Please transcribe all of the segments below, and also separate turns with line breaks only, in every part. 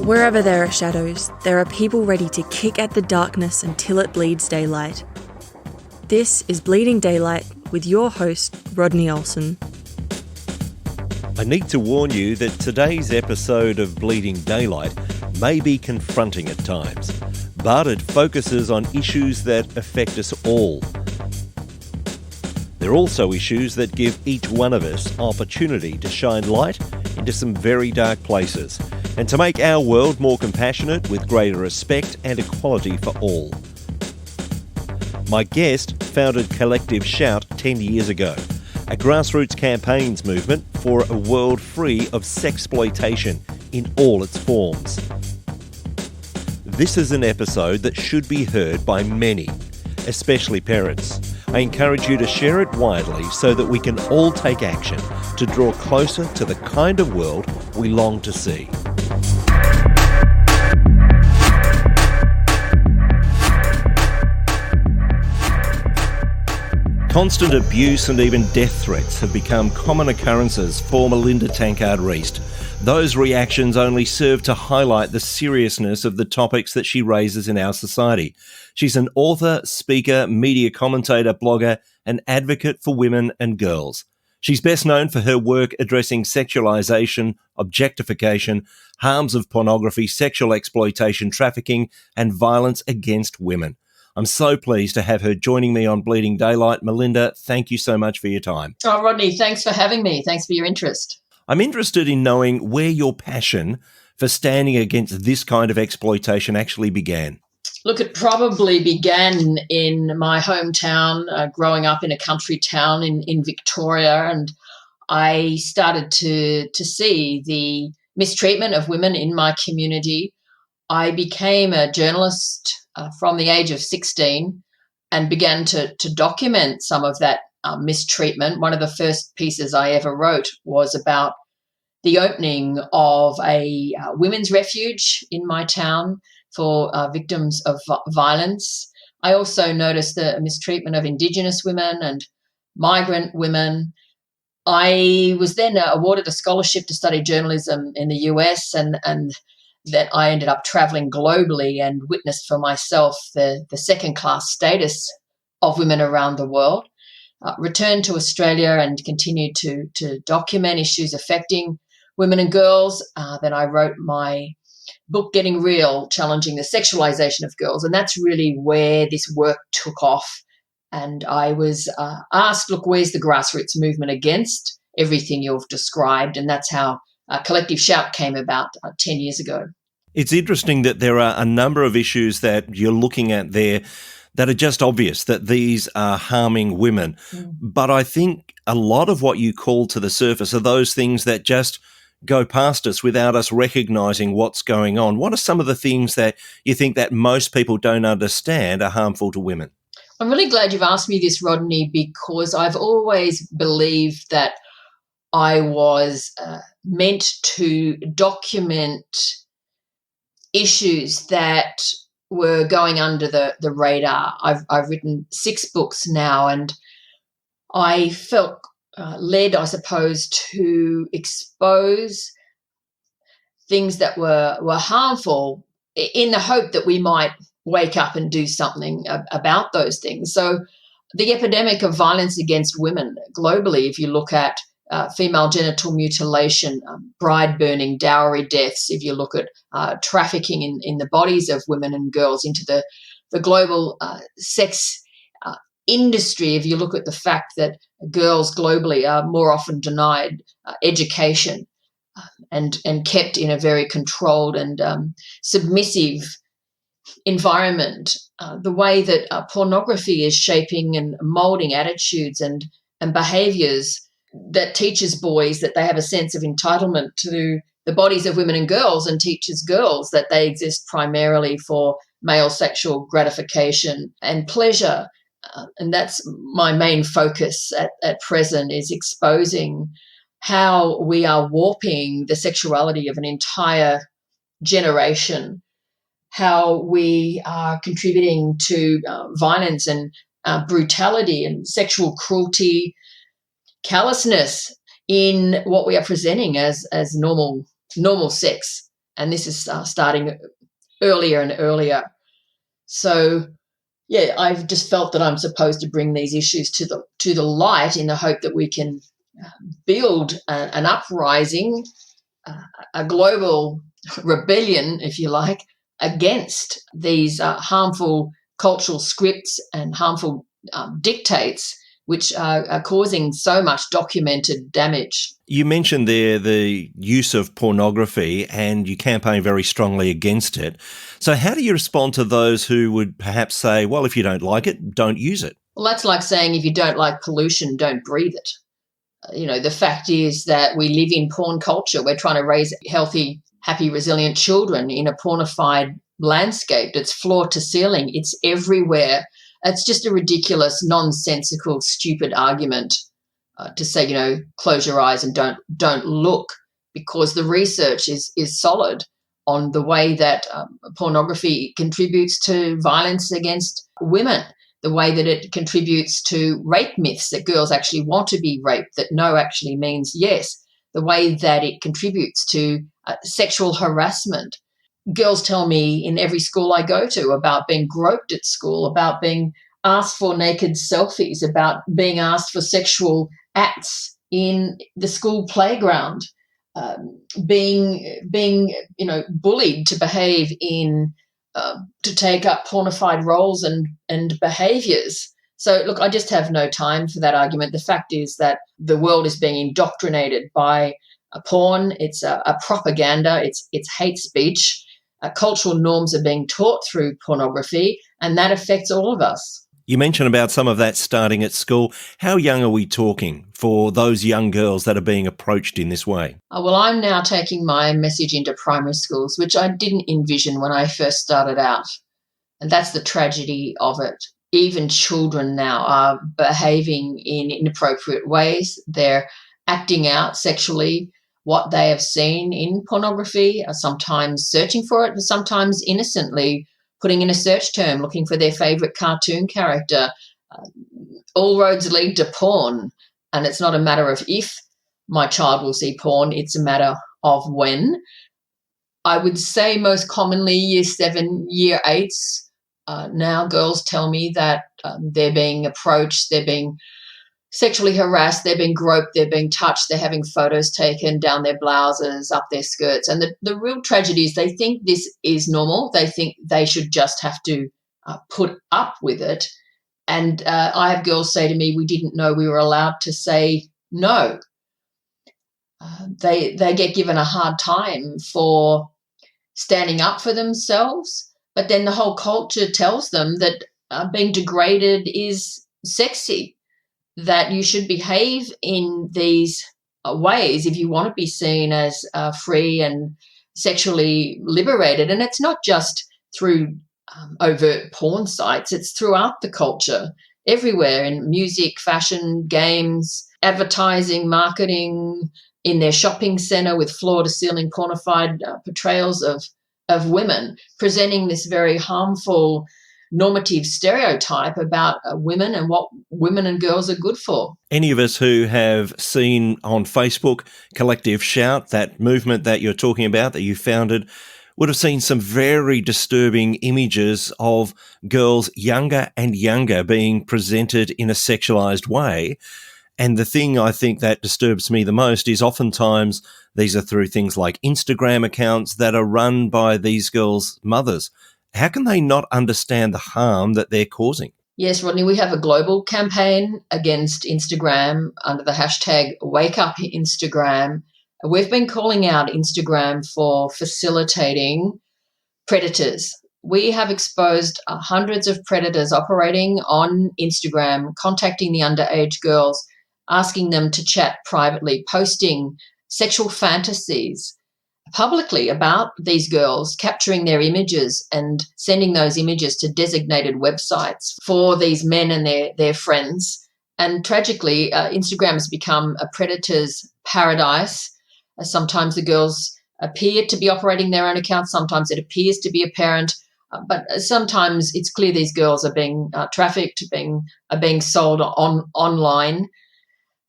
Wherever there are shadows, there are people ready to kick at the darkness until it bleeds daylight. This is Bleeding Daylight with your host, Rodney Olsen.
I need to warn you that today's episode of Bleeding Daylight may be confronting at times, but it focuses on issues that affect us all. They're also issues that give each one of us opportunity to shine light into some very dark places and to make our world more compassionate with greater respect and equality for all. My guest founded Collective Shout 10 years ago, a grassroots campaigns movement for a world free of sexploitation in all its forms. This is an episode that should be heard by many, especially parents. I encourage you to share it widely so that we can all take action to draw closer to the kind of world we long to see. Constant abuse and even death threats have become common occurrences for Melinda Tankard Reist. Those reactions only serve to highlight the seriousness of the topics that she raises in our society. She's an author, speaker, media commentator, blogger, and advocate for women and girls. She's best known for her work addressing sexualization, objectification, harms of pornography, sexual exploitation, trafficking, and violence against women. I'm so pleased to have her joining me on Bleeding Daylight. Melinda, thank you so much for your time.
Oh, Rodney, thanks for having me. Thanks for your interest.
I'm interested in knowing where your passion for standing against this kind of exploitation actually began.
Look, it probably began in my hometown, growing up in a country town in Victoria, and I started to see the mistreatment of women in my community. I became a journalist from the age of 16 and began to document some of that mistreatment. One of the first pieces I ever wrote was about the opening of a women's refuge in my town for victims of violence. I also noticed the mistreatment of Indigenous women and migrant women. I was then awarded a scholarship to study journalism in the US, and that I ended up traveling globally and witnessed for myself the second-class status of women around the world. Returned to Australia and continued to document issues affecting women and girls. Then I wrote my book, Getting Real, challenging the sexualization of girls. And that's really where this work took off. And I was asked, look, where's the grassroots movement against everything you've described? And that's how Collective Shout came about 10 years ago.
It's interesting that there are a number of issues that you're looking at there that are just obvious that these are harming women. But I think a lot of what you call to the surface are those things that just go past us without us recognising what's going on. What are some of the things that you think that most people don't understand are harmful to women?
I'm really glad you've asked me this, Rodney, because I've always believed that I was meant to document issues that were going under the radar. I've written 6 books now, and I felt led, I suppose, to expose things that were harmful in the hope that we might wake up and do something about those things. So the epidemic of violence against women globally, if you look at female genital mutilation, bride burning, dowry deaths, if you look at trafficking in the bodies of women and girls into the global sex industry, if you look at the fact that girls globally are more often denied education and kept in a very controlled and submissive environment, the way that pornography is shaping and moulding attitudes and behaviours that teaches boys that they have a sense of entitlement to the bodies of women and girls, and teaches girls that they exist primarily for male sexual gratification and pleasure. And that's my main focus at present, is exposing how we are warping the sexuality of an entire generation, how we are contributing to violence and brutality and sexual cruelty, callousness in what we are presenting as normal sex. And this is starting earlier and earlier. So, yeah, I've just felt that I'm supposed to bring these issues to the light in the hope that we can build an uprising, a global rebellion, if you like, against these harmful cultural scripts and harmful dictates which are causing so much documented damage.
You mentioned there the use of pornography, and you campaign very strongly against it. So how do you respond to those who would perhaps say, well, if you don't like it, don't use it?
Well, that's like saying if you don't like pollution, don't breathe it. The fact is that we live in porn culture. We're trying to raise healthy, happy, resilient children in a pornified landscape that's floor to ceiling. It's everywhere. It's just a ridiculous, nonsensical, stupid argument to say, close your eyes and don't look, because the research is solid on the way that pornography contributes to violence against women, the way that it contributes to rape myths, that girls actually want to be raped, that no actually means yes, the way that it contributes to sexual harassment. Girls tell me in every school I go to about being groped at school, about being asked for naked selfies, about being asked for sexual acts in the school playground, being bullied to behave to take up pornified roles and behaviours. So, look, I just have no time for that argument. The fact is that the world is being indoctrinated by porn. It's a propaganda. It's hate speech. Cultural norms are being taught through pornography, and that affects all of us.
You mentioned about some of that starting at school. How young are we talking for those young girls that are being approached in this way?
Well, I'm now taking my message into primary schools, which I didn't envision when I first started out. And that's the tragedy of it. Even children now are behaving in inappropriate ways. They're acting out sexually what they have seen in pornography, sometimes searching for it, but sometimes innocently putting in a search term, looking for their favourite cartoon character. All roads lead to porn, and it's not a matter of if my child will see porn, it's a matter of when. I would say most commonly year 7, year 8s. Now girls tell me that they're being approached, they're being sexually harassed, they're being groped, they're being touched, they're having photos taken down their blouses, up their skirts. And the real tragedy is they think this is normal. They think they should just have to put up with it. And I have girls say to me, we didn't know we were allowed to say no. They get given a hard time for standing up for themselves, but then the whole culture tells them that being degraded is sexy, that you should behave in these ways if you want to be seen as free and sexually liberated. And it's not just through overt porn sites, it's throughout the culture, everywhere, in music, fashion, games, advertising, marketing, in their shopping centre with floor-to-ceiling pornified portrayals of women, presenting this very harmful normative stereotype about women and what women and girls are good for.
Any of us who have seen on Facebook Collective Shout, that movement that you're talking about, that you founded, would have seen some very disturbing images of girls younger and younger being presented in a sexualized way. And the thing I think that disturbs me the most is oftentimes these are through things like Instagram accounts that are run by these girls' mothers. How can they not understand the harm that they're causing?
Yes, Rodney, we have a global campaign against Instagram under the hashtag #WakeUpInstagram. We've been calling out Instagram for facilitating predators. We have exposed hundreds of predators operating on Instagram, contacting the underage girls, asking them to chat privately, posting sexual fantasies publicly about these girls, capturing their images and sending those images to designated websites for these men and their friends. And tragically, Instagram has become a predator's paradise. Sometimes the girls appear to be operating their own accounts. Sometimes it appears to be a parent. But sometimes it's clear these girls are being trafficked, are being sold online.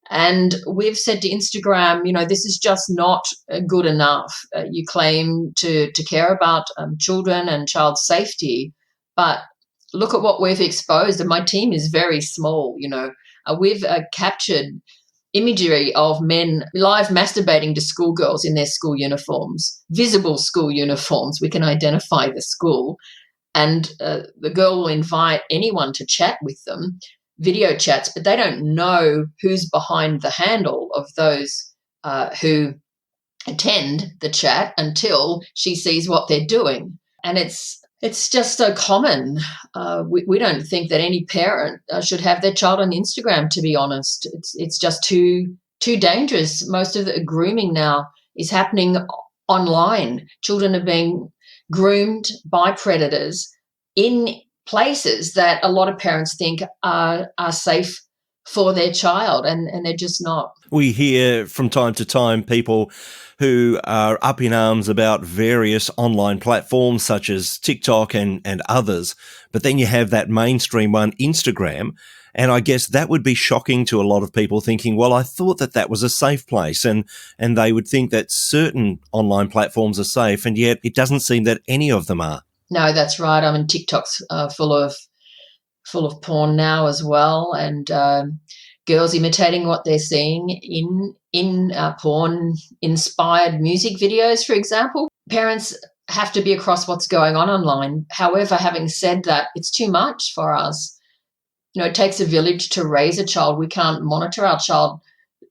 And we've said to Instagram, this is just not good enough. You claim to care about children and child safety, but look at what we've exposed. And my team is very small. We've captured imagery of men live masturbating to schoolgirls in their school uniforms, visible school uniforms. We can identify the school. And the girl will invite anyone to chat with them, video chats, but they don't know who's behind the handle of those who attend the chat until she sees what they're doing. And it's just so common. We don't think that any parent should have their child on Instagram, to be honest. It's just too dangerous. Most of the grooming now is happening online. Children are being groomed by predators in places that a lot of parents think are safe for their child, and they're just not.
We hear from time to time people who are up in arms about various online platforms such as TikTok and others, but then you have that mainstream one, Instagram, and I guess that would be shocking to a lot of people thinking, well, I thought that was a safe place, and they would think that certain online platforms are safe, and yet it doesn't seem that any of them are.
No, that's right. I mean, TikTok's full of porn now as well, and girls imitating what they're seeing in porn-inspired music videos, for example. Parents have to be across what's going on online. However, having said that, it's too much for us. It takes a village to raise a child. We can't monitor our child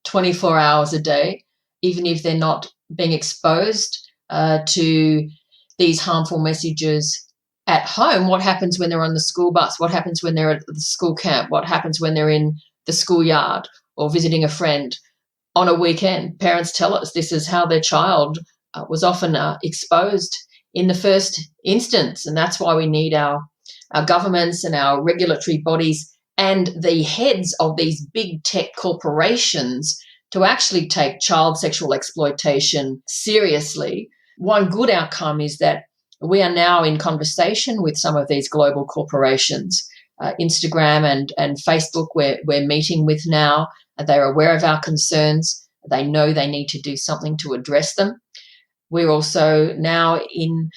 24 hours a day, even if they're not being exposed to these harmful messages at home. What happens when they're on the school bus? What happens when they're at the school camp? What happens when they're in the schoolyard or visiting a friend on a weekend? Parents tell us this is how their child was often exposed in the first instance, and that's why we need our governments and our regulatory bodies and the heads of these big tech corporations to actually take child sexual exploitation seriously. One good outcome is that we are now in conversation with some of these global corporations. Instagram and Facebook we're meeting with now. They're aware of our concerns. They know they need to do something to address them. We're also now in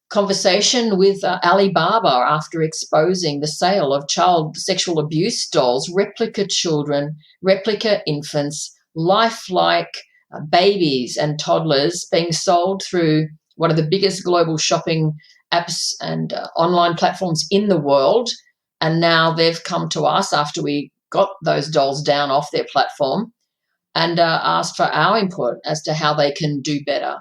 conversation with Alibaba after exposing the sale of child sexual abuse dolls, replica children, replica infants, lifelike babies and toddlers being sold through one of the biggest global shopping apps and online platforms in the world. And now they've come to us after we got those dolls down off their platform and asked for our input as to how they can do better.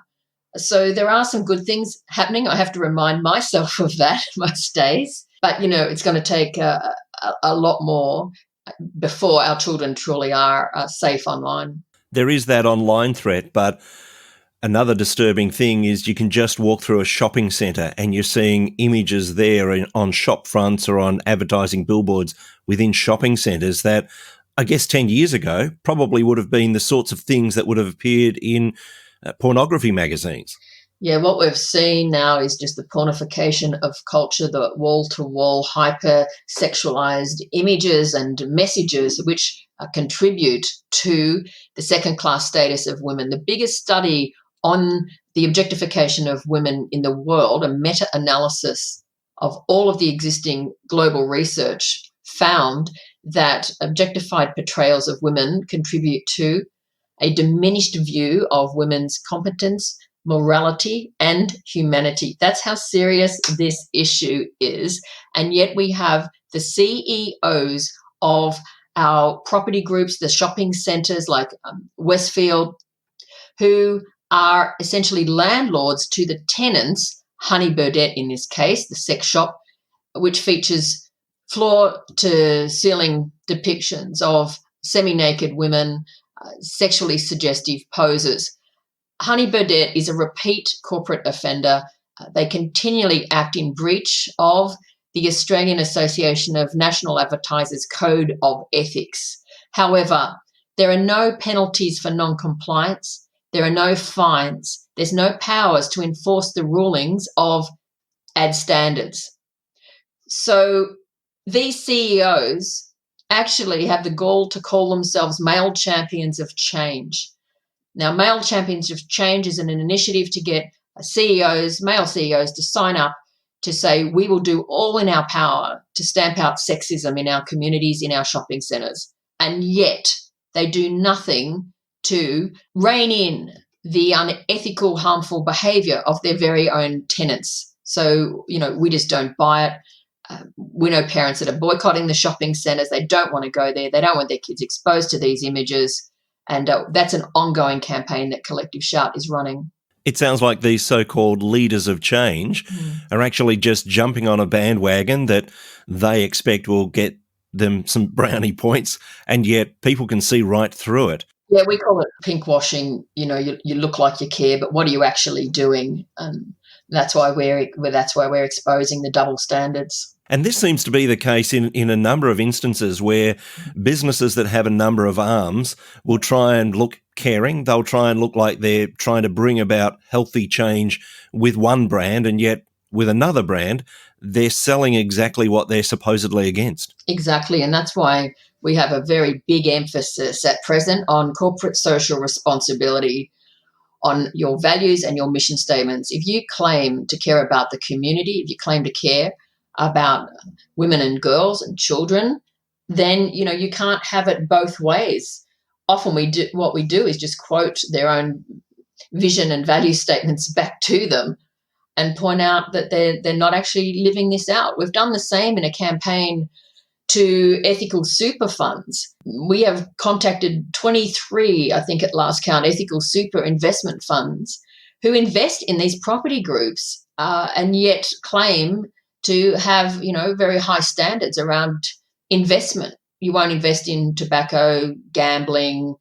So there are some good things happening. I have to remind myself of that most days. But, it's going to take a lot more before our children truly are safe online.
There is that online threat, but another disturbing thing is you can just walk through a shopping centre and you're seeing images there on shop fronts or on advertising billboards within shopping centres that I guess 10 years ago probably would have been the sorts of things that would have appeared in pornography magazines.
Yeah, what we've seen now is just the pornification of culture, the wall-to-wall hyper-sexualized images and messages which contribute to the second-class status of women. The biggest study on the objectification of women in the world, a meta-analysis of all of the existing global research, found that objectified portrayals of women contribute to a diminished view of women's competence, morality, and humanity. That's how serious this issue is. And yet we have the CEOs of our property groups, the shopping centres like Westfield, who are essentially landlords to the tenants, Honey Burdette in this case, the sex shop, which features floor-to-ceiling depictions of semi-naked women, sexually suggestive poses. Honey Burdette is a repeat corporate offender. They continually act in breach of the Australian Association of National Advertisers Code of Ethics. However, there are no penalties for non-compliance. There are no fines. There's no powers to enforce the rulings of ad standards. So these CEOs actually have the gall to call themselves male champions of change. Now, Male Champions of Change is an initiative to get male CEOs, to sign up to say, we will do all in our power to stamp out sexism in our communities, in our shopping centres. And yet they do nothing to rein in the unethical, harmful behaviour of their very own tenants. So, we just don't buy it. We know parents that are boycotting the shopping centres. They don't want to go there. They don't want their kids exposed to these images. And that's an ongoing campaign that Collective Shout is running.
It sounds like these so-called leaders of change are actually just jumping on a bandwagon that they expect will get them some brownie points, and yet people can see right through it.
Yeah, we call it pinkwashing. You look like you care, but what are you actually doing? And that's why we're exposing the double standards.
And this seems to be the case in a number of instances where businesses that have a number of arms will try and look caring. They'll try and look like they're trying to bring about healthy change with one brand, and yet with another brand, they're selling exactly what they're supposedly against.
Exactly. And that's why we have a very big emphasis at present on corporate social responsibility, on your values and your mission statements. If you claim to care about the community, if you claim to care about women and girls and children, then you can't have it both ways. Often what we do is just quote their own vision and value statements back to them and point out that they're not actually living this out. We've done the same in a campaign to ethical super funds. We have contacted 23, I think at last count, ethical super investment funds who invest in these property groups and yet claim to have, very high standards around investment. You won't invest in tobacco, gambling,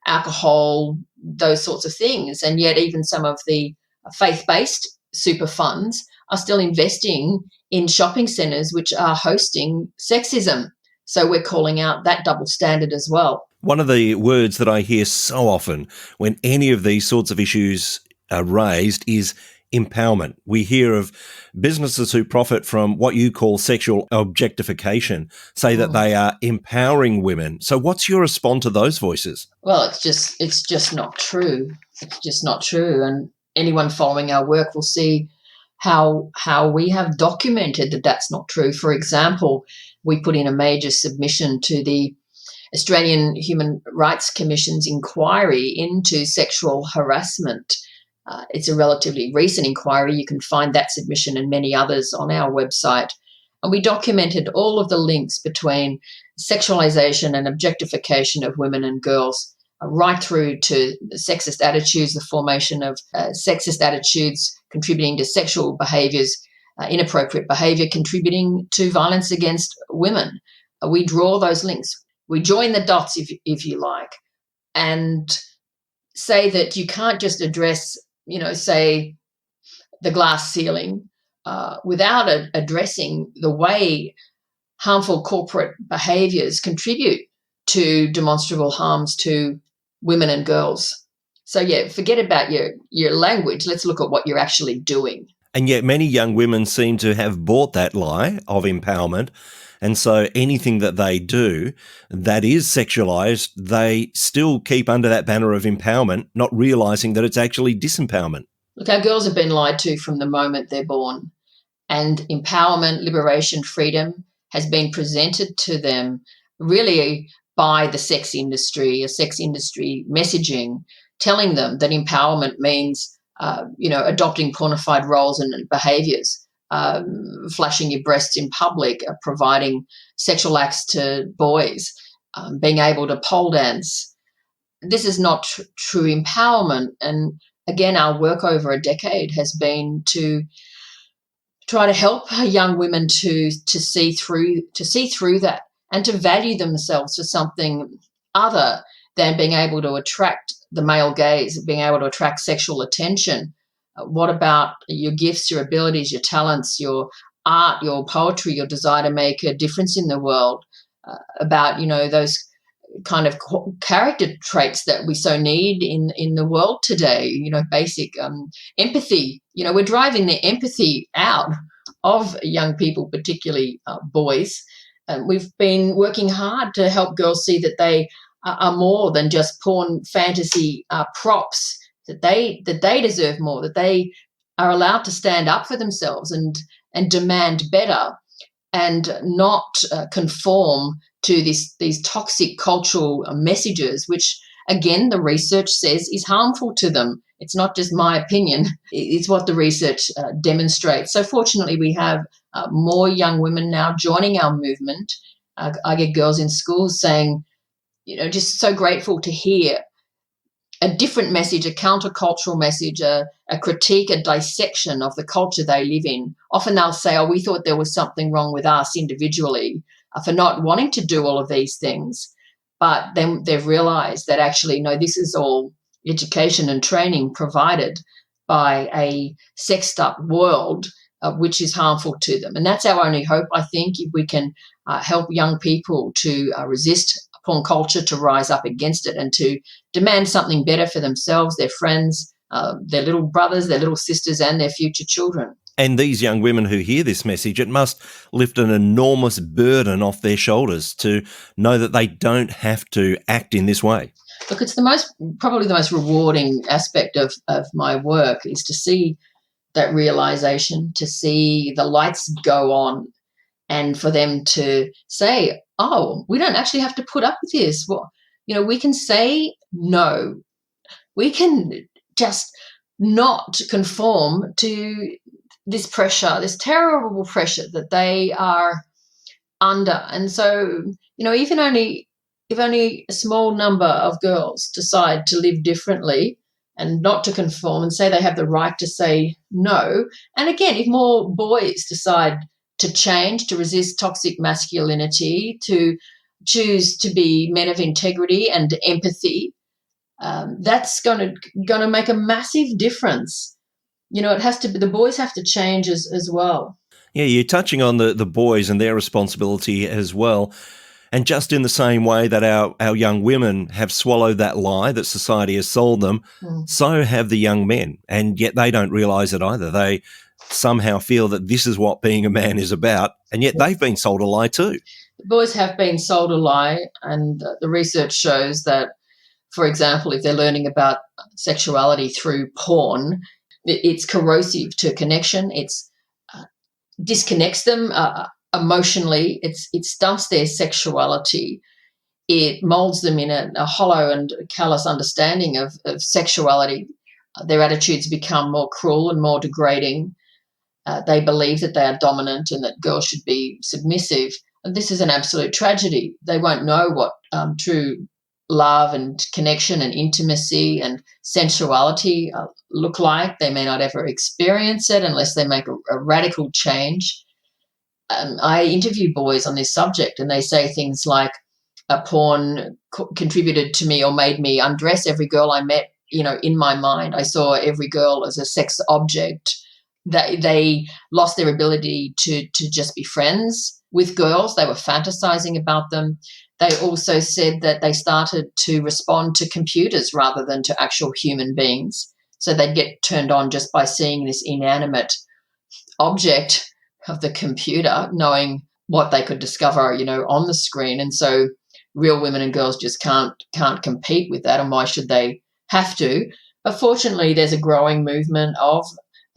alcohol, those sorts of things. And yet even some of the faith-based super funds are still investing in shopping centres which are hosting sexism. So we're calling out that double standard as well.
One of the words that I hear so often when any of these sorts of issues are raised is empowerment. We hear of businesses who profit from what you call sexual objectification say that they are empowering women. So what's your response to those voices?
Well, it's just not true. It's just not true. And anyone following our work will see how we have documented that that's not true. For example, we put in a major submission to the Australian Human Rights Commission's inquiry into sexual harassment. It's a relatively recent inquiry. You can find that submission and many others on our website. And we documented all of the links between sexualization and objectification of women and girls, right through to sexist attitudes, the formation of sexist attitudes contributing to sexual behaviours, inappropriate behaviour contributing to violence against women. We draw those links. We join the dots, if you like, and say that you can't just address, say the glass ceiling without addressing the way harmful corporate behaviours contribute to demonstrable harms to women and girls. So, forget about your language. Let's look at what you're actually doing.
And yet many young women seem to have bought that lie of empowerment. And so anything that they do that is sexualized, they still keep under that banner of empowerment, not realizing that it's actually disempowerment.
Look, our girls have been lied to from the moment they're born. And empowerment, liberation, freedom has been presented to them really by the sex industry, a sex industry messaging, telling them that empowerment means, adopting pornified roles and behaviours, flashing your breasts in public, providing sexual acts to boys, being able to pole dance. This is not true empowerment. And again, our work over a decade has been to try to help young women to see through that and to value themselves for something other than being able to attract the male gaze, being able to attract sexual attention. What about your gifts, your abilities, your talents, your art, your poetry, your desire to make a difference in the world? About, those kind of character traits that we so need in the world today, basic empathy. We're driving the empathy out of young people, particularly boys. we've been working hard to help girls see that they are more than just porn fantasy props, that they deserve more, that they are allowed to stand up for themselves and demand better, and not conform to these toxic cultural messages, which, again, the research says is harmful to them. It's not just my opinion. It's what the research demonstrates. So fortunately, we have more young women now joining our movement. I get girls in schools saying, just so grateful to hear a different message, a countercultural message, a critique, a dissection of the culture they live in. Often they'll say, we thought there was something wrong with us individually for not wanting to do all of these things. But then they've realised that actually, no, this is all education and training provided by a sexed up world, which is harmful to them. And that's our only hope, I think, if we can help young people to resist porn culture, to rise up against it and to demand something better for themselves, their friends, their little brothers, their little sisters, and their future children.
And these young women who hear this message, it must lift an enormous burden off their shoulders to know that they don't have to act in this way.
Look, it's probably the most rewarding aspect of my work is to see that realization, to see the lights go on, and for them to say, we don't actually have to put up with this. Well, we can say no. We can just not conform to this pressure, this terrible pressure that they are under. And so, if only a small number of girls decide to live differently and not to conform and say they have the right to say no. And again, if more boys decide to change, to resist toxic masculinity, to choose to be men of integrity and empathy, that's going to make a massive difference. It has to be, the boys have to change as well.
Yeah, you're touching on the boys and their responsibility as well. And just in the same way that our young women have swallowed that lie that society has sold them, so have the young men. And yet they don't realise it either. They somehow feel that this is what being a man is about, and yet they've been sold a lie too.
The boys have been sold a lie, and the research shows that, for example, if they're learning about sexuality through porn, it's corrosive to connection. It's disconnects them emotionally. It stunts their sexuality. It molds them in a hollow and callous understanding of sexuality. Their attitudes become more cruel and more degrading. They believe that they are dominant and that girls should be submissive. And this is an absolute tragedy. They won't know what true love and connection and intimacy and sensuality look like. They may not ever experience it unless they make a radical change. I interview boys on this subject, and they say things like, porn contributed to me or made me undress every girl I met. In my mind, I saw every girl as a sex object. They lost their ability to just be friends with girls. They were fantasizing about them. They also said that they started to respond to computers rather than to actual human beings. So they'd get turned on just by seeing this inanimate object of the computer, knowing what they could discover, on the screen. And so real women and girls just can't compete with that. And why should they have to? But fortunately, there's a growing movement of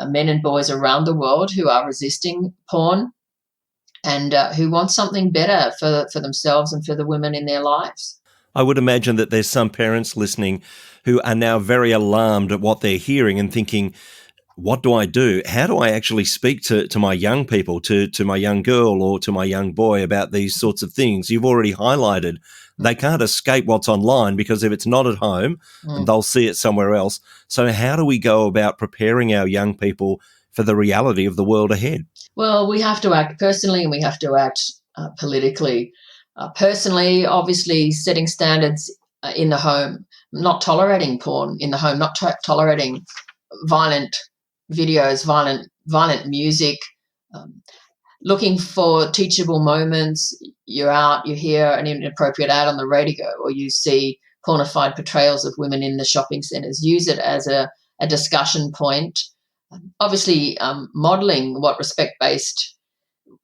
men and boys around the world who are resisting porn and who want something better for themselves and for the women in their lives.
I would imagine that there's some parents listening who are now very alarmed at what they're hearing and thinking, what do I do? How do I actually speak to my young people, to my young girl or to my young boy about these sorts of things? You've already highlighted they can't escape what's online, because if it's not at home, and they'll see it somewhere else. So how do we go about preparing our young people for the reality of the world ahead?
Well, we have to act personally and we have to act politically. Personally, obviously, setting standards in the home, not tolerating porn in the home, not tolerating violent videos, violent music, looking for teachable moments. You're out, you hear an inappropriate ad on the radio, or you see pornified portrayals of women in the shopping centres. Use it as a discussion point. Obviously, modelling what respect-based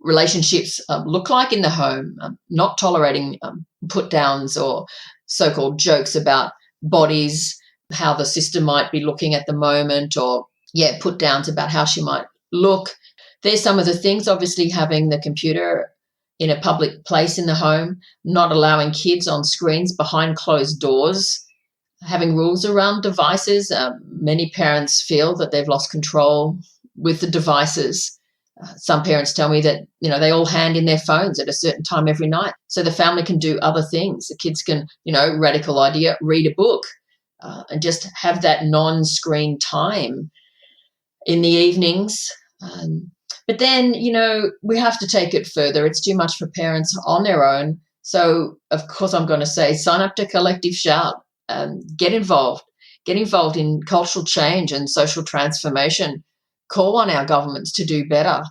relationships look like in the home, not tolerating put-downs or so-called jokes about bodies, how the sister might be looking at the moment, or, put-downs about how she might look. There's some of the things, obviously having the computer in a public place in the home, not allowing kids on screens behind closed doors, having rules around devices. Many parents feel that they've lost control with the devices. Some parents tell me that, they all hand in their phones at a certain time every night so the family can do other things. The kids can, radical idea, read a book and just have that non-screen time in the evenings. But then, we have to take it further. It's too much for parents on their own. So, of course, I'm going to say sign up to Collective Shout. Get involved in cultural change and social transformation. Call on our governments to do better.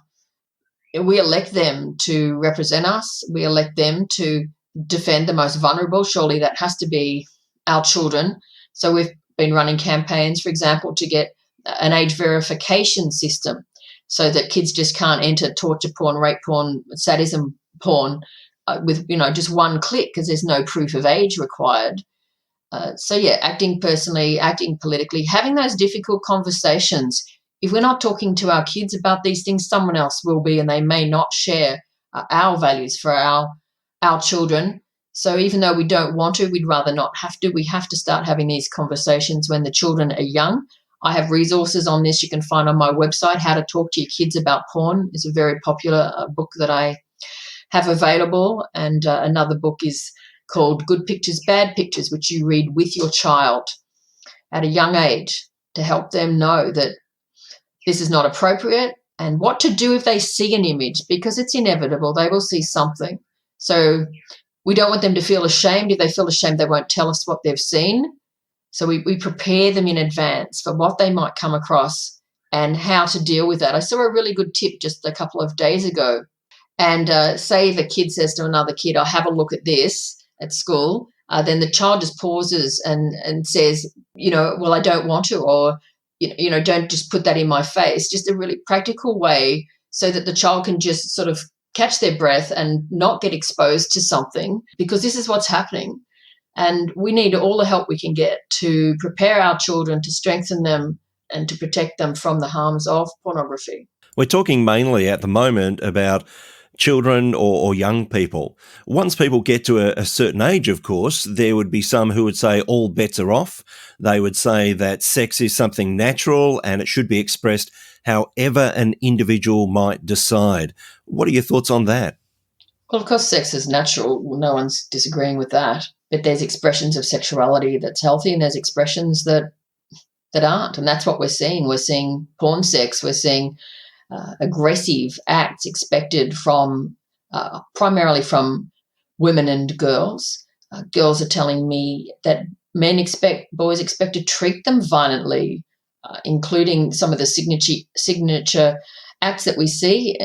We elect them to represent us. We elect them to defend the most vulnerable. Surely that has to be our children. So we've been running campaigns, for example, to get an age verification system so that kids just can't enter torture porn, rape porn, sadism porn with, just one click because there's no proof of age required. Acting personally, acting politically, having those difficult conversations. If we're not talking to our kids about these things, someone else will be, and they may not share our values for our children. So even though we don't want to, we'd rather not have to. We have to start having these conversations when the children are young. I have resources on this you can find on my website. How to Talk to Your Kids About Porn is a very popular book that I have available. And another book is called Good Pictures, Bad Pictures, which you read with your child at a young age to help them know that this is not appropriate and what to do if they see an image, because it's inevitable. They will see something. So we don't want them to feel ashamed. If they feel ashamed, they won't tell us what they've seen. So we prepare them in advance for what they might come across and how to deal with that. I saw a really good tip just a couple of days ago. And say if a kid says to another kid, I'll have a look at this at school, then the child just pauses and says, well, I don't want to, or, don't just put that in my face. Just a really practical way so that the child can just sort of catch their breath and not get exposed to something, because this is what's happening. And we need all the help we can get to prepare our children, to strengthen them and to protect them from the harms of pornography.
We're talking mainly at the moment about children or young people. Once people get to a certain age, of course, there would be some who would say all bets are off. They would say that sex is something natural and it should be expressed however an individual might decide. What are your thoughts on that?
Well, of course, sex is natural. No one's disagreeing with that. But there's expressions of sexuality that's healthy and there's expressions that aren't. And that's what we're seeing. We're seeing porn sex. We're seeing aggressive acts expected from primarily from women and girls. Girls are telling me that boys expect to treat them violently, including some of the signature acts that we see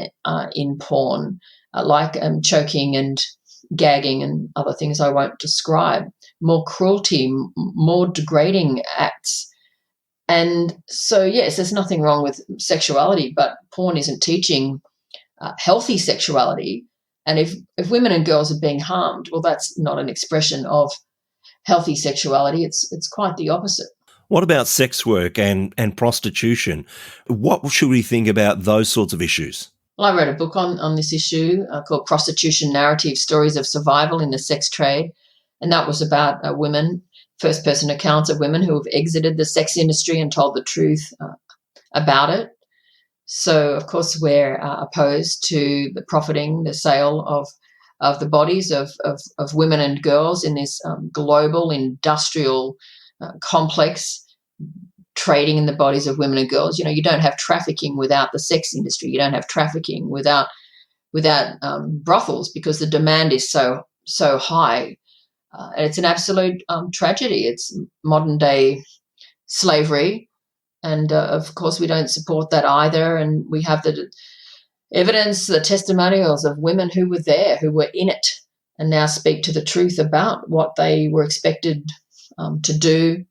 in porn, like choking and gagging and other things I won't describe, more cruelty, more degrading acts. And so, yes, there's nothing wrong with sexuality, but porn isn't teaching healthy sexuality. And if women and girls are being harmed, well, that's not an expression of healthy sexuality. It's quite the opposite.
What about sex work and prostitution? What should we think about those sorts of issues?
Well, I wrote a book on this issue called Prostitution Narrative, Stories of Survival in the Sex Trade. And that was about women, first-person accounts of women who have exited the sex industry and told the truth about it. So, of course, we're opposed to the profiting, the sale of the bodies of women and girls in this global industrial complex, trading in the bodies of women and girls. You don't have trafficking without the sex industry. You don't have trafficking without brothels, because the demand is so high. And it's an absolute tragedy. It's modern day slavery. And of course, we don't support that either. And we have the evidence, the testimonials of women who were there, who were in it, and now speak to the truth about what they were expected to do,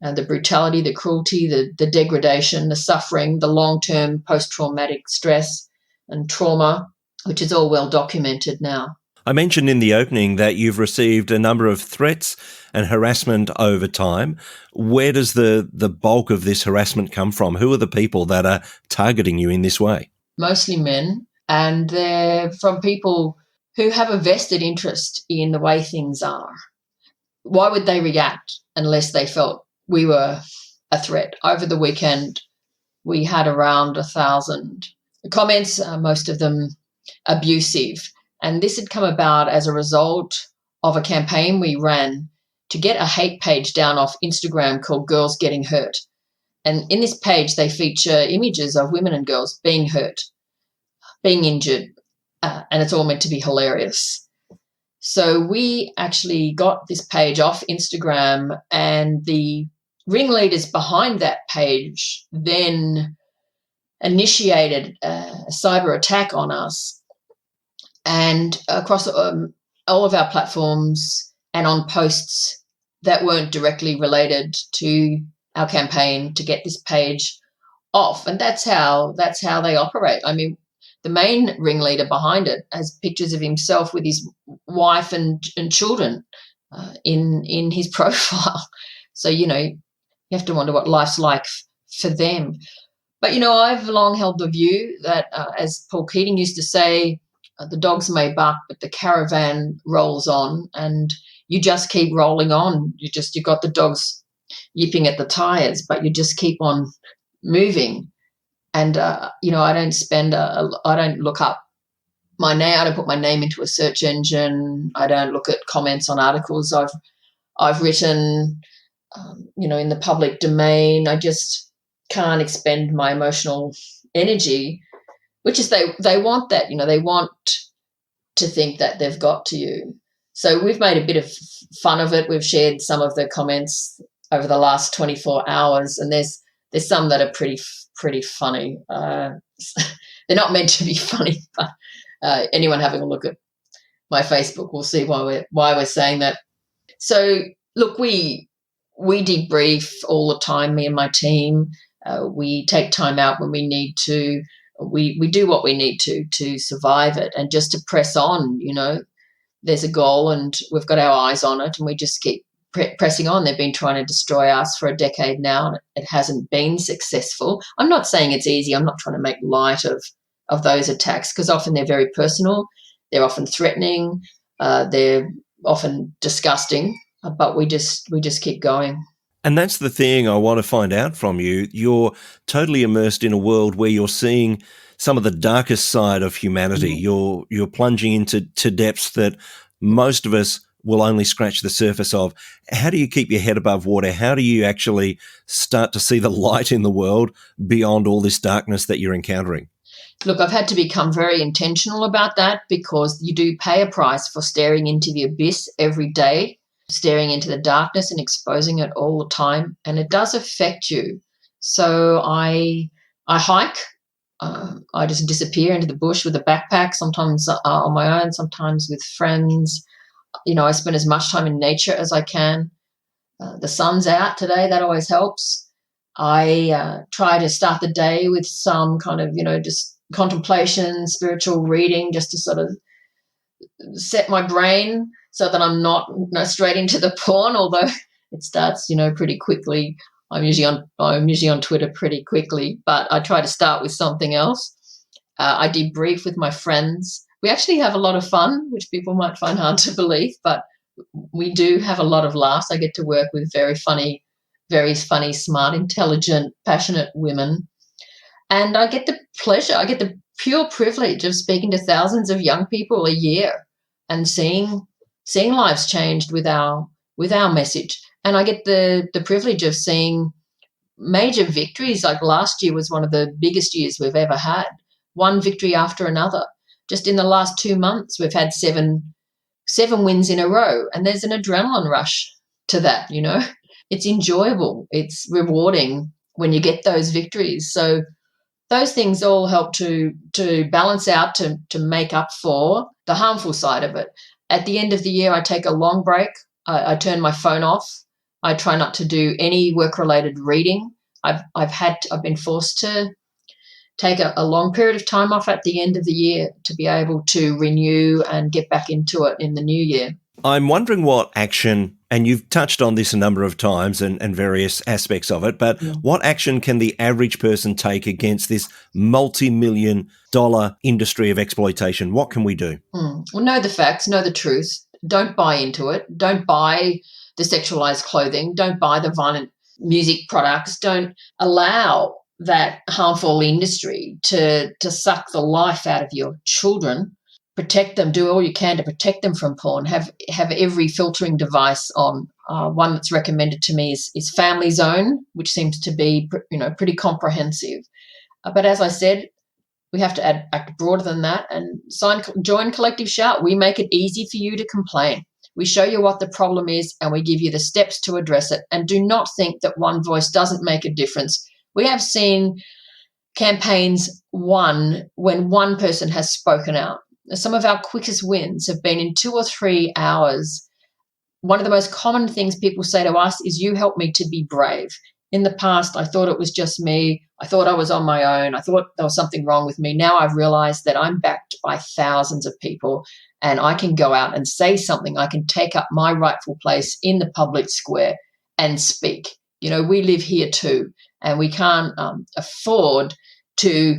and the brutality, the cruelty, the degradation, the suffering, the long-term post-traumatic stress and trauma which is all well documented now.
I mentioned in the opening that you've received a number of threats and harassment over time. Where does the bulk of this harassment come from? Who are the people that are targeting you in this way?
Mostly men, and they're from people who have a vested interest in the way things are. Why would they react unless they felt we were a threat? Over the weekend, we had around 1,000 comments, most of them abusive. And this had come about as a result of a campaign we ran to get a hate page down off Instagram called Girls Getting Hurt. And in this page, they feature images of women and girls being hurt, being injured, and it's all meant to be hilarious. So we actually got this page off Instagram, and the ringleaders behind that page then initiated a cyber attack on us. And across all of our platforms and on posts that weren't directly related to our campaign to get this page off. And that's how they operate. I mean, the main ringleader behind it has pictures of himself with his wife and children in his profile. So, you have to wonder what life's like for them. But, I've long held the view that, as Paul Keating used to say, the dogs may bark, but the caravan rolls on, and you just keep rolling on. You've got the dogs yipping at the tires, but you just keep on moving. And, I don't look up my name. I don't put my name into a search engine. I don't look at comments on articles I've written, in the public domain. I just can't expend my emotional energy, which is they want that, they want to think that they've got to you. So we've made a bit of fun of it. We've shared some of the comments over the last 24 hours, and there's some that are pretty funny. They're not meant to be funny, but anyone having a look at my Facebook will see why we're saying that. So look, we debrief all the time, me and my team. We take time out when we need to. We do what we need to survive it, and just to press on. There's a goal, and we've got our eyes on it, and we just keep pressing on. They've been trying to destroy us for a decade now, and it hasn't been successful. I'm not saying it's easy. I'm not trying to make light of those attacks, because often they're very personal. They're often threatening. They're often disgusting. But we just keep going.
And that's the thing I want to find out from you. You're totally immersed in a world where you're seeing some of the darkest side of humanity. Mm-hmm. You're plunging into depths that most of us will only scratch the surface of. How do you keep your head above water? How do you actually start to see the light in the world beyond all this darkness that you're encountering?
Look, I've had to become very intentional about that, because you do pay a price for staring into the abyss every day, staring into the darkness and exposing it all the time, and it does affect you. So I hike. I just disappear into the bush with a backpack, sometimes on my own, sometimes with friends. I spend as much time in nature as I can. The sun's out today. That always helps. I try to start the day with some kind of, just contemplation, spiritual reading, just to sort of set my brain so that I'm not straight into the porn, although it starts, pretty quickly. I'm usually on Twitter pretty quickly, but I try to start with something else. I debrief with my friends. We actually have a lot of fun, which people might find hard to believe, but we do have a lot of laughs. I get to work with very funny, smart, intelligent, passionate women. And I get the pure privilege of speaking to thousands of young people a year and seeing lives changed with our message. And I get the privilege of seeing major victories. Like last year was one of the biggest years we've ever had, one victory after another. Just in the last 2 months, we've had seven wins in a row, and there's an adrenaline rush to that, It's enjoyable. It's rewarding when you get those victories. So those things all help to balance out, to make up for the harmful side of it. At the end of the year, I take a long break. I turn my phone off. I try not to do any work-related reading. I've been forced to take a long period of time off at the end of the year to be able to renew and get back into it in the new year.
I'm wondering what action, and you've touched on this a number of times and various aspects of it, but what action can the average person take against this multi-million-dollar industry of exploitation? What can we do?
Well, know the facts, know the truth. Don't buy into it. Don't buy the sexualized clothing. Don't buy the violent music products. Don't allow that harmful industry to suck the life out of your children. Protect them. Do all you can to protect them from porn. Have every filtering device on. One that's recommended to me is Family Zone, which seems to be pretty comprehensive. But as I said, we have to act broader than that and join Collective Shout. We make it easy for you to complain. We show you what the problem is and we give you the steps to address it. And do not think that one voice doesn't make a difference. We have seen campaigns won when one person has spoken out. Some of our quickest wins have been in 2 or 3 hours. One of the most common things people say to us is, you helped me to be brave. In the past, I thought it was just me. I thought I was on my own. I thought there was something wrong with me. Now I've realized that I'm backed by thousands of people and I can go out and say something. I can take up my rightful place in the public square and speak. We live here too, and we can't afford to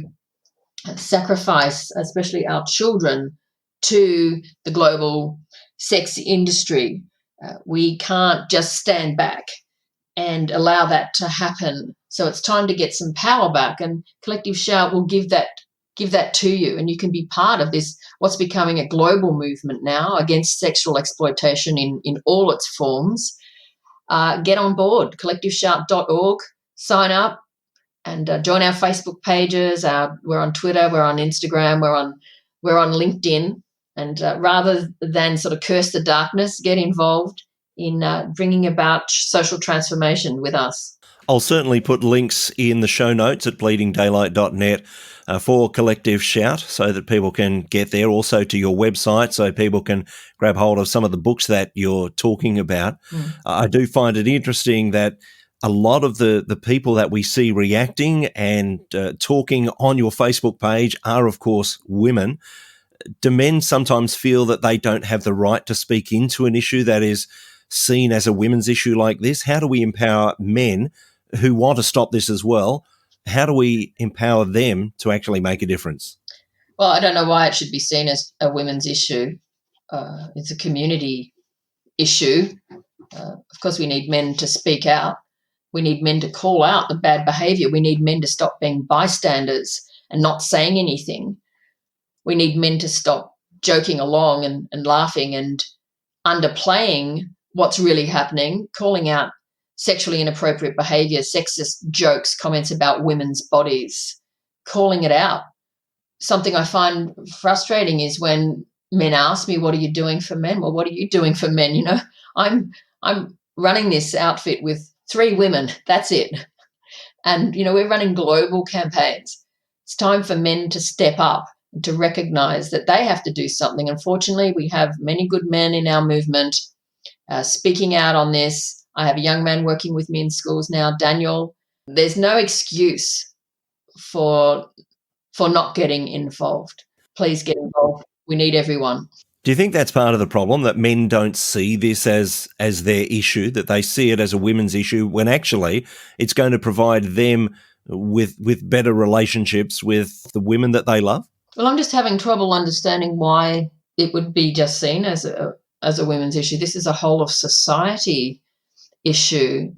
sacrifice, especially our children, to the global sex industry. We can't just stand back and allow that to happen. So it's time to get some power back, and Collective Shout will give that to you, and you can be part of this, what's becoming a global movement now against sexual exploitation in all its forms. Get on board, collectiveshout.org, sign up, and join our Facebook pages. We're on Twitter, we're on Instagram, we're on LinkedIn, and rather than sort of curse the darkness, get involved in bringing about social transformation with us.
I'll certainly put links in the show notes at bleedingdaylight.net for Collective Shout so that people can get there, also to your website so people can grab hold of some of the books that you're talking about. I do find it interesting that a lot of the people that we see reacting and talking on your Facebook page are, of course, women. Do men sometimes feel that they don't have the right to speak into an issue that is seen as a women's issue like this? How do we empower men who want to stop this as well? How do we empower them to actually make a difference?
Well, I don't know why it should be seen as a women's issue. It's a community issue. Of course, we need men to speak out. We need men to call out the bad behaviour. We need men to stop being bystanders and not saying anything. We need men to stop joking along and laughing and underplaying what's really happening, calling out sexually inappropriate behaviour, sexist jokes, comments about women's bodies, calling it out. Something I find frustrating is when men ask me, what are you doing for men? Well, what are you doing for men? I'm running this outfit with 3 women. That's it. And, we're running global campaigns. It's time for men to step up and to recognise that they have to do something. Unfortunately, we have many good men in our movement speaking out on this. I have a young man working with me in schools now, Daniel. There's no excuse for not getting involved. Please get involved. We need everyone.
Do you think that's part of the problem, that men don't see this as their issue, that they see it as a women's issue when actually it's going to provide them with better relationships with the women that they love?
Well, I'm just having trouble understanding why it would be just seen as a women's issue. This is a whole of society issue.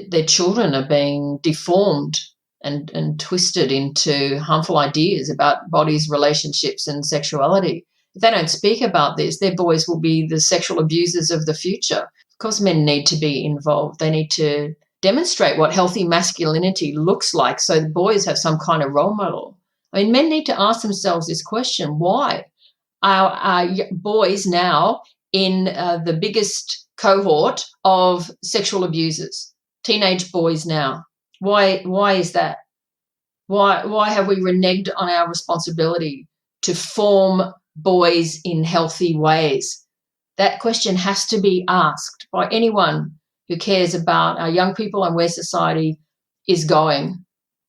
Their children are being deformed and twisted into harmful ideas about bodies, relationships, and sexuality. If they don't speak about this, their boys will be the sexual abusers of the future. Of course, men need to be involved. They need to demonstrate what healthy masculinity looks like so the boys have some kind of role model. I mean, men need to ask themselves this question: why are boys now in the biggest cohort of sexual abusers? Teenage boys now. Why is that? Why have we reneged on our responsibility to form boys in healthy ways? That question has to be asked by anyone who cares about our young people and where society is going.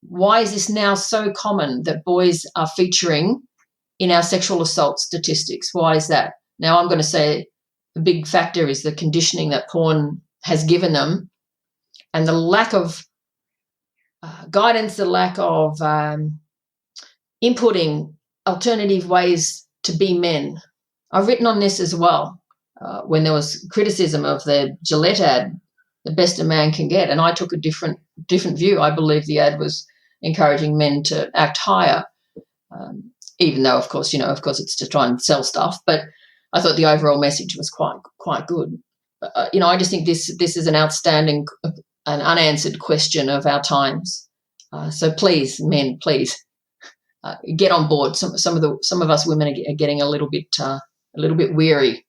why is this now so common that boys are featuring in our sexual assault statistics? Why is that? Now, I'm going to say a big factor is the conditioning that porn has given them and the lack of guidance, the lack of inputting alternative ways to be men. I've written on this as well when there was criticism of the Gillette ad, the best a man can get, and I took a different view. I believe the ad was encouraging men to act higher, even though, of course, it's to try and sell stuff. But I thought the overall message was quite good. I just think this is an outstanding, an unanswered question of our times. So please, men, please get on board. Some of us women are getting a little bit weary.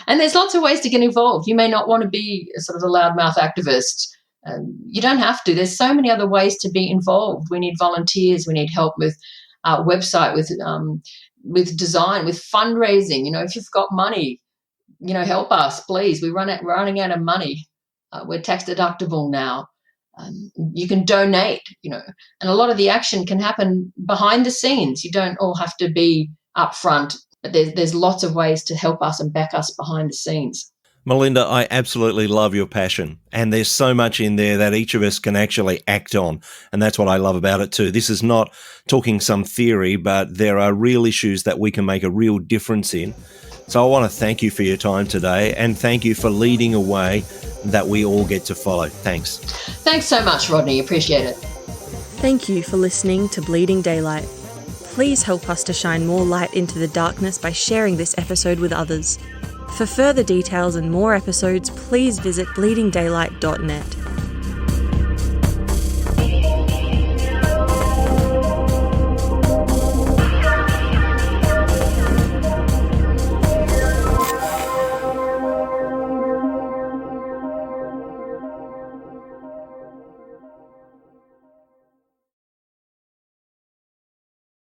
And there's lots of ways to get involved. You may not want to be sort of a loudmouth activist. You don't have to. There's so many other ways to be involved. We need volunteers. We need help with our website, with design, with fundraising. If you've got money, help us, please. We're running out of money. We're tax deductible now. You can donate, and a lot of the action can happen behind the scenes. You don't all have to be up front, but there's lots of ways to help us and back us behind the scenes.
Melinda, I absolutely love your passion, and there's so much in there that each of us can actually act on, and that's what I love about it too. This is not talking some theory, but there are real issues that we can make a real difference in. So I want to thank you for your time today, and thank you for leading a way that we all get to follow. Thanks.
Thanks so much, Rodney. Appreciate it.
Thank you for listening to Bleeding Daylight. Please help us to shine more light into the darkness by sharing this episode with others. For further details and more episodes, please visit bleedingdaylight.net.